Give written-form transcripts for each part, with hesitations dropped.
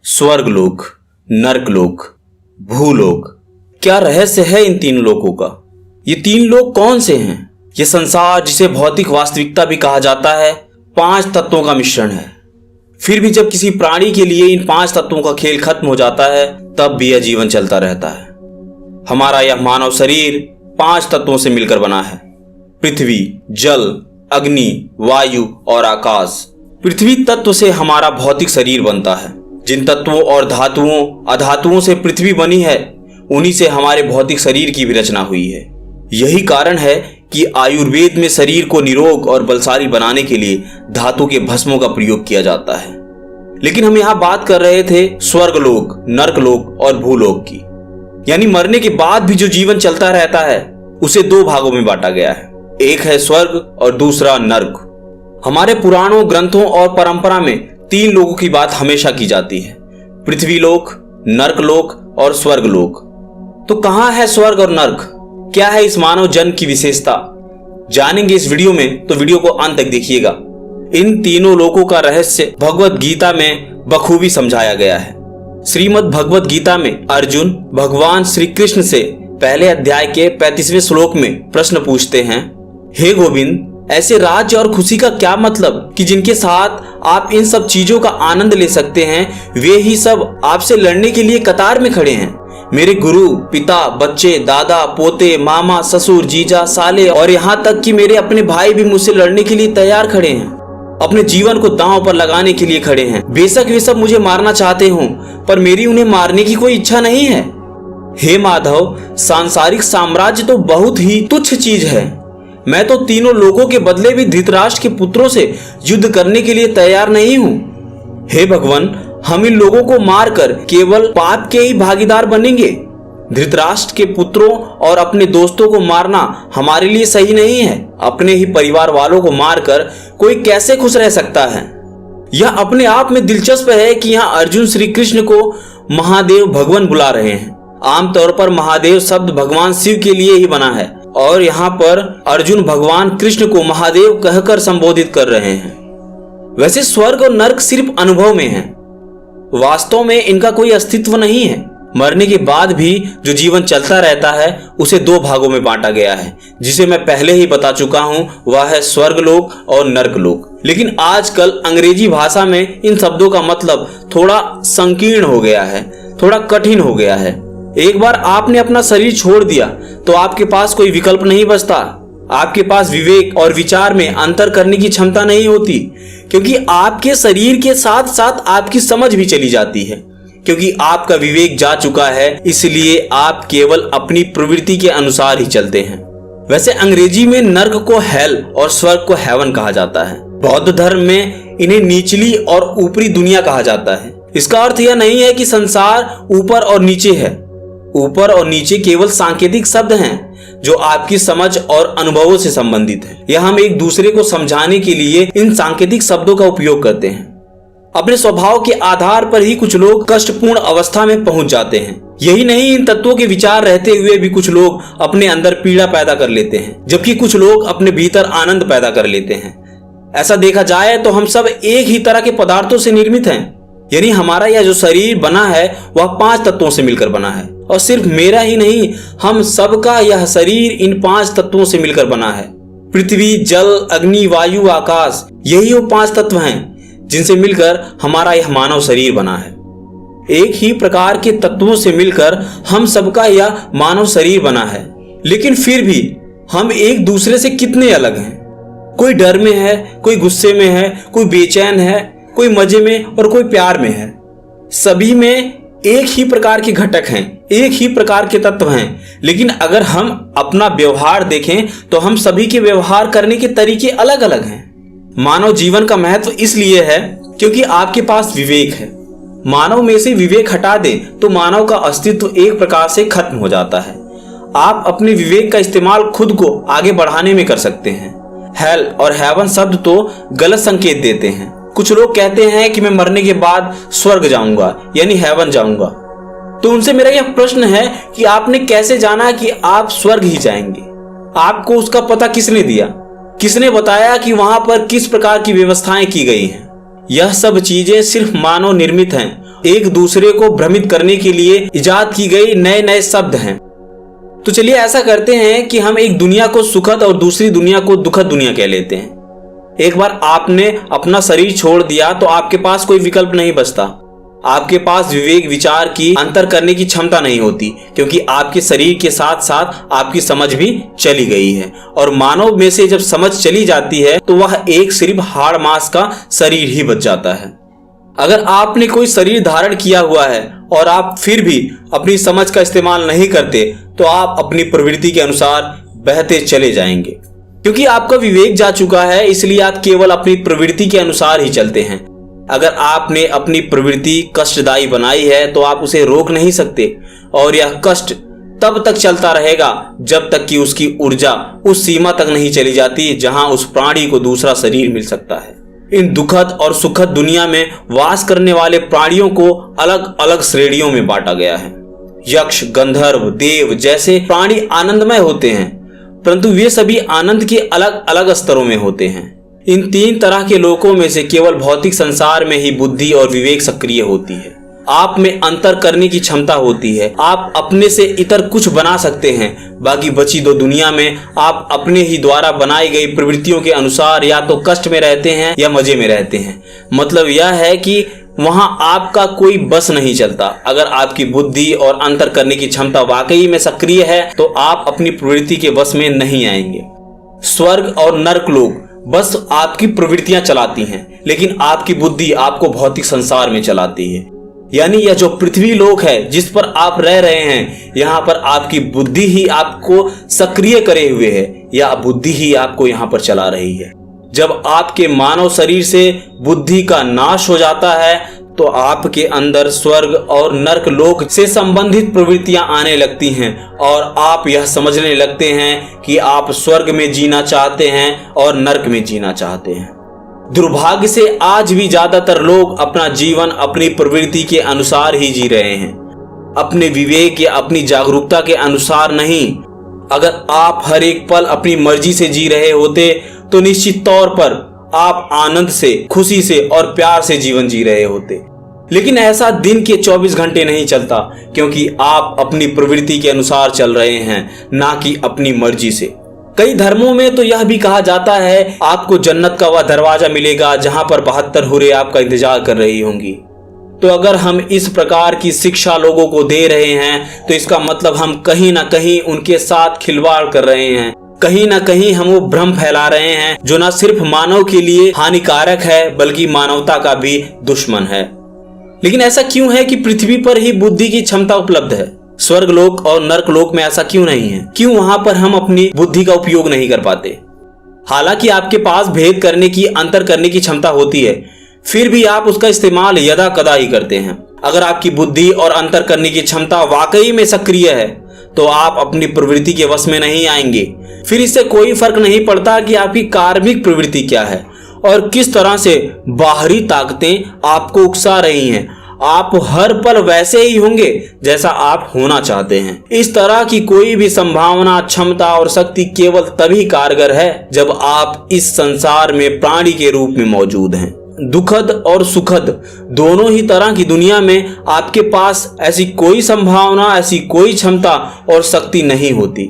स्वर्गलोक, नर्कलोक, भूलोक, क्या रहस्य है इन तीन लोकों का? ये तीन लोक कौन से हैं? ये संसार जिसे भौतिक वास्तविकता भी कहा जाता है, 5 तत्वों का मिश्रण है। फिर भी जब किसी प्राणी के लिए इन 5 तत्वों का खेल खत्म हो जाता है, तब भी यह जीवन चलता रहता है। हमारा यह मानव शरीर 5 तत्वों से मिलकर बना है: पृथ्वी, जल, अग्नि, वायु और आकाश। पृथ्वी तत्व से हमारा भौतिक शरीर बनता है। जिन तत्वों और धातुओं अधातुओं से पृथ्वी बनी है, उन्हीं से हमारे भौतिक शरीर की भी रचना हुई है। यही कारण है कि आयुर्वेद में शरीर को निरोग और बलशाली बनाने के लिए धातु के भस्मों का प्रयोग किया जाता है। लेकिन हम यहाँ बात कर रहे थे स्वर्गलोक, नर्कलोक और भूलोक की। यानी मरने के बाद भी जो जीवन चलता रहता है, उसे 2 भागों में बांटा गया है। एक है स्वर्ग और दूसरा नर्क। हमारे पुराणों, ग्रंथों और परंपरा में 3 लोगों की बात हमेशा की जाती है: पृथ्वीलोक, नर्कलोक और स्वर्गलोक। तो कहां है स्वर्ग और नर्क? क्या है इस मानव जन्म की विशेषता? जानेंगे इस वीडियो में, तो वीडियो को अंत तक देखिएगा। इन तीनों लोकों का रहस्य भगवत गीता में बखूबी समझाया गया है। श्रीमद् भगवत गीता में अर्जुन भगवान श्री कृष्ण से पहले अध्याय के 35वें श्लोक में प्रश्न पूछते हैं: हे गोविंद, ऐसे राज्य और खुशी का क्या मतलब कि जिनके साथ आप इन सब चीजों का आनंद ले सकते हैं, वे ही सब आपसे लड़ने के लिए कतार में खड़े हैं। मेरे गुरु, पिता, बच्चे, दादा, पोते, मामा, ससुर, जीजा, साले और यहाँ तक कि मेरे अपने भाई भी मुझसे लड़ने के लिए तैयार खड़े हैं। अपने जीवन को दांव पर लगाने के लिए खड़े हैं। बेशक वे सब मुझे मारना चाहते हों, पर मेरी उन्हें मारने की कोई इच्छा नहीं है। हे माधव, सांसारिक साम्राज्य तो बहुत ही तुच्छ चीज है। मैं तो तीनों लोगों के बदले भी धृतराष्ट्र के पुत्रों से युद्ध करने के लिए तैयार नहीं हूँ। हे भगवान, हम इन लोगों को मारकर केवल पाप के ही भागीदार बनेंगे। धृतराष्ट्र के पुत्रों और अपने दोस्तों को मारना हमारे लिए सही नहीं है। अपने ही परिवार वालों को मारकर कोई कैसे खुश रह सकता है? यह अपने आप में दिलचस्प है कि यहाँ अर्जुन श्री कृष्ण को महादेव भगवान बुला रहे हैं। आमतौर पर महादेव शब्द भगवान शिव के लिए ही बना है, और यहाँ पर अर्जुन भगवान कृष्ण को महादेव कहकर संबोधित कर रहे हैं। वैसे स्वर्ग और नर्क सिर्फ अनुभव में है, वास्तव में इनका कोई अस्तित्व नहीं है। मरने के बाद भी जो जीवन चलता रहता है, उसे 2 भागों में बांटा गया है, जिसे मैं पहले ही बता चुका हूँ। वह है स्वर्गलोक और नर्कलोक। लेकिन आजकल अंग्रेजी भाषा में इन शब्दों का मतलब थोड़ा संकीर्ण हो गया है, थोड़ा कठिन हो गया है। एक बार आपने अपना शरीर छोड़ दिया तो आपके पास कोई विकल्प नहीं बचता। आपके पास विवेक और विचार में अंतर करने की क्षमता नहीं होती, क्योंकि आपके शरीर के साथ साथ आपकी समझ भी चली जाती है। क्योंकि आपका विवेक जा चुका है, इसलिए आप केवल अपनी प्रवृत्ति के अनुसार ही चलते हैं। वैसे अंग्रेजी में नर्क को हेल और स्वर्ग को हेवन कहा जाता है। बौद्ध धर्म में इन्हें निचली और ऊपरी दुनिया कहा जाता है। इसका अर्थ यह नहीं है कि संसार ऊपर और नीचे है। ऊपर और नीचे केवल सांकेतिक शब्द हैं, जो आपकी समझ और अनुभवों से संबंधित है। यह हम एक दूसरे को समझाने के लिए इन सांकेतिक शब्दों का उपयोग करते हैं। अपने स्वभाव के आधार पर ही कुछ लोग कष्टपूर्ण अवस्था में पहुंच जाते हैं। यही नहीं, इन तत्वों के विचार रहते हुए भी कुछ लोग अपने अंदर पीड़ा पैदा कर लेते हैं, जबकि कुछ लोग अपने भीतर आनंद पैदा कर लेते हैं। ऐसा देखा जाए तो हम सब एक ही तरह के पदार्थों से निर्मित हैं। यानी हमारा यह जो शरीर बना है, वह 5 तत्वों से मिलकर बना है। और सिर्फ मेरा ही नहीं, हम सबका यह शरीर इन 5 तत्वों से मिलकर बना है। पृथ्वी, जल, अग्नि, वायु, आकाश, यही वो 5 तत्व हैं जिनसे मिलकर हमारा यह मानव शरीर बना है। एक ही प्रकार के तत्वों से मिलकर हम सबका यह मानव शरीर बना है। लेकिन फिर भी हम एक दूसरे से कितने अलग हैं। कोई डर में है, कोई गुस्से में है, कोई बेचैन है, कोई मजे में और कोई प्यार में है। सभी में एक ही प्रकार के घटक हैं, एक ही प्रकार के तत्व हैं। लेकिन अगर हम अपना व्यवहार देखें तो हम सभी के व्यवहार करने के तरीके अलग अलग हैं। मानव जीवन का महत्व इसलिए है क्योंकि आपके पास विवेक है। मानव में से विवेक हटा दे तो मानव का अस्तित्व एक प्रकार से खत्म हो जाता है। आप अपने विवेक का इस्तेमाल खुद को आगे बढ़ाने में कर सकते हैं। हेल और हेवन शब्द तो गलत संकेत देते हैं। कुछ लोग कहते हैं कि मैं मरने के बाद स्वर्ग जाऊंगा, यानी हेवन जाऊंगा। तो उनसे मेरा यह प्रश्न है कि आपने कैसे जाना कि आप स्वर्ग ही जाएंगे? आपको उसका पता किसने दिया? किसने बताया कि वहां पर किस प्रकार की व्यवस्थाएं की गई हैं? यह सब चीजें सिर्फ मानव निर्मित हैं एक दूसरे को भ्रमित करने के लिए इजाद की गई नए नए शब्द हैं। तो चलिए ऐसा करते हैं कि हम एक दुनिया को सुखद और दूसरी दुनिया को दुखद दुनिया कह लेते हैं। एक बार आपने अपना शरीर छोड़ दिया तो आपके पास कोई विकल्प नहीं बचता। आपके पास विवेक विचार की अंतर करने की क्षमता नहीं होती, क्योंकि आपके शरीर के साथ साथ आपकी समझ भी चली गई है। और मानव में से जब समझ चली जाती है तो वह एक सिर्फ हाड़ मांस का शरीर ही बच जाता है। अगर आपने कोई शरीर धारण किया हुआ है और आप फिर भी अपनी समझ का इस्तेमाल नहीं करते तो आप अपनी प्रवृत्ति के अनुसार बहते चले जाएंगे। क्योंकि आपका विवेक जा चुका है, इसलिए आप केवल अपनी प्रवृत्ति के अनुसार ही चलते हैं। अगर आपने अपनी प्रवृत्ति कष्टदायी बनाई है तो आप उसे रोक नहीं सकते, और यह कष्ट तब तक चलता रहेगा जब तक कि उसकी ऊर्जा उस सीमा तक नहीं चली जाती जहां उस प्राणी को दूसरा शरीर मिल सकता है। इन दुखद और सुखद दुनिया में वास करने वाले प्राणियों को अलग अलग श्रेणियों में बांटा गया है। यक्ष, गंधर्व, देव जैसे प्राणी आनंदमय होते हैं, परंतु वे सभी आनंद के अलग अलग स्तरों में होते हैं। इन तीन तरह के लोकों में से केवल भौतिक संसार में ही बुद्धि और विवेक सक्रिय होती है। आप में अंतर करने की क्षमता होती है। आप अपने से इतर कुछ बना सकते हैं। बाकी बची दो दुनिया में आप अपने ही द्वारा बनाई गई प्रवृत्तियों के अनुसार या तो कष्ट में रहते हैं या मजे में रहते हैं। मतलब यह है कि वहां आपका कोई बस नहीं चलता। अगर आपकी बुद्धि और अंतर करने की क्षमता वाकई में सक्रिय है तो आप अपनी प्रवृत्ति के बस में नहीं आएंगे। स्वर्ग और नरक लोक बस आपकी प्रवृत्तियां चलाती हैं, लेकिन आपकी बुद्धि आपको भौतिक संसार में चलाती है। यानी यह जो पृथ्वी लोक है जिस पर आप रह रहे हैं, यहाँ पर आपकी बुद्धि ही आपको सक्रिय करे हुए है, या बुद्धि ही आपको यहाँ पर चला रही है। जब आपके मानव शरीर से बुद्धि का नाश हो जाता है तो आपके अंदर स्वर्ग और नरक लोक से संबंधित प्रवृत्तियां आने लगती हैं और आप यह समझने लगते हैं कि आप स्वर्ग में जीना चाहते हैं और नरक में जीना चाहते हैं। दुर्भाग्य से आज भी ज्यादातर लोग अपना जीवन अपनी प्रवृत्ति के अनुसार ही जी रहे हैं, अपने विवेक या अपनी जागरूकता के अनुसार नहीं। अगर आप हर एक पल अपनी मर्जी से जी रहे होते तो निश्चित तौर पर आप आनंद से, खुशी से और प्यार से जीवन जी रहे होते। लेकिन ऐसा दिन के 24 घंटे नहीं चलता, क्योंकि आप अपनी प्रवृत्ति के अनुसार चल रहे हैं, ना कि अपनी मर्जी से। कई धर्मों में तो यह भी कहा जाता है आपको जन्नत का वह दरवाजा मिलेगा जहां पर 72 हुरें आपका इंतजार कर रही होंगी। तो अगर हम इस प्रकार की शिक्षा लोगों को दे रहे हैं तो इसका मतलब हम कहीं ना कहीं उनके साथ खिलवाड़ कर रहे हैं। कहीं ना कहीं हम वो भ्रम फैला रहे हैं जो न सिर्फ मानव के लिए हानिकारक है बल्कि मानवता का भी दुश्मन है। लेकिन ऐसा क्यों है कि पृथ्वी पर ही बुद्धि की क्षमता उपलब्ध है? स्वर्ग लोक और नरक लोक में ऐसा क्यों नहीं है? क्यों वहां पर हम अपनी बुद्धि का उपयोग नहीं कर पाते? हालांकि आपके पास भेद करने की, अंतर करने की क्षमता होती है, फिर भी आप उसका इस्तेमाल यदा कदा ही करते हैं। अगर आपकी बुद्धि और अंतर करने की क्षमता वाकई में सक्रिय है तो आप अपनी प्रवृत्ति के वश में नहीं आएंगे। फिर इससे कोई फर्क नहीं पड़ता कि आपकी कार्मिक प्रवृत्ति क्या है और किस तरह से बाहरी ताकतें आपको उकसा रही हैं। आप हर पल वैसे ही होंगे जैसा आप होना चाहते हैं। इस तरह की कोई भी संभावना, क्षमता और शक्ति केवल तभी कारगर है जब आप इस संसार में प्राणी के रूप में मौजूद हैं। दुखद और सुखद दोनों ही तरह की दुनिया में आपके पास ऐसी कोई संभावना, ऐसी कोई क्षमता और शक्ति नहीं होती।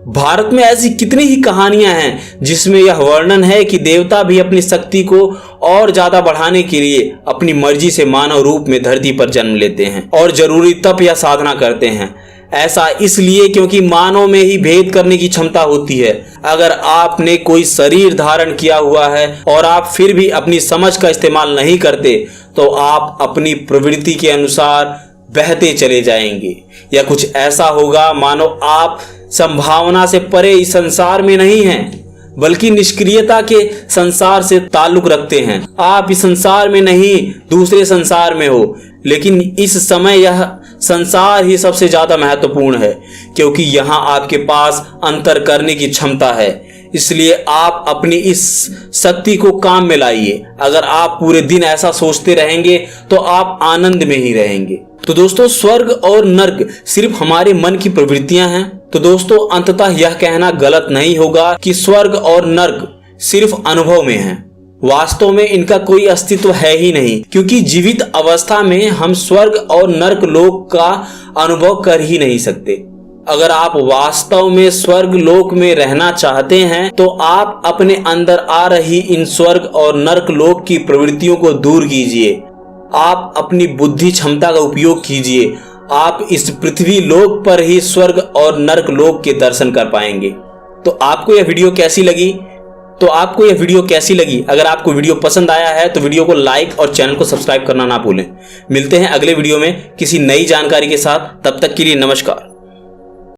भारत में ऐसी कितनी ही कहानियां हैं जिसमें यह वर्णन है कि देवता भी अपनी शक्ति को और ज्यादा बढ़ाने के लिए अपनी मर्जी से मानव रूप में धरती पर जन्म लेते हैं और जरूरी तप या साधना करते हैं। ऐसा इसलिए क्योंकि मानव में ही भेद करने की क्षमता होती है। अगर आपने कोई शरीर धारण किया हुआ है और आप फिर भी अपनी समझ का इस्तेमाल नहीं करते तो आप अपनी प्रवृत्ति के अनुसार बहते चले जाएंगे, या कुछ ऐसा होगा मानो आप संभावना से परे इस संसार में नहीं हैं बल्कि निष्क्रियता के संसार से ताल्लुक रखते हैं। आप इस संसार में नहीं दूसरे संसार में हो, लेकिन इस समय यह संसार ही सबसे ज्यादा महत्वपूर्ण है क्योंकि यहाँ आपके पास अंतर करने की क्षमता है। इसलिए आप अपनी इस शक्ति को काम में लाइए। अगर आप पूरे दिन ऐसा सोचते रहेंगे तो आप आनंद में ही रहेंगे। तो दोस्तों, स्वर्ग और नर्क सिर्फ हमारे मन की प्रवृत्तियां हैं। तो दोस्तों, अंततः यह कहना गलत नहीं होगा कि स्वर्ग और नर्क सिर्फ अनुभव में है। वास्तव में इनका कोई अस्तित्व है ही नहीं, क्योंकि जीवित अवस्था में हम स्वर्ग और नरक लोक का अनुभव कर ही नहीं सकते। अगर आप वास्तव में स्वर्ग लोक में रहना चाहते हैं तो आप अपने अंदर आ रही इन स्वर्ग और नरक लोक की प्रवृत्तियों को दूर कीजिए। आप अपनी बुद्धि क्षमता का उपयोग कीजिए। आप इस पृथ्वी लोक पर ही स्वर्ग और नरक लोक के दर्शन कर पाएंगे। तो आपको यह वीडियो कैसी लगी? अगर आपको वीडियो पसंद आया है तो वीडियो को लाइक और चैनल को सब्सक्राइब करना ना भूलें। मिलते हैं अगले वीडियो में किसी नई जानकारी के साथ। तब तक के लिए नमस्कार।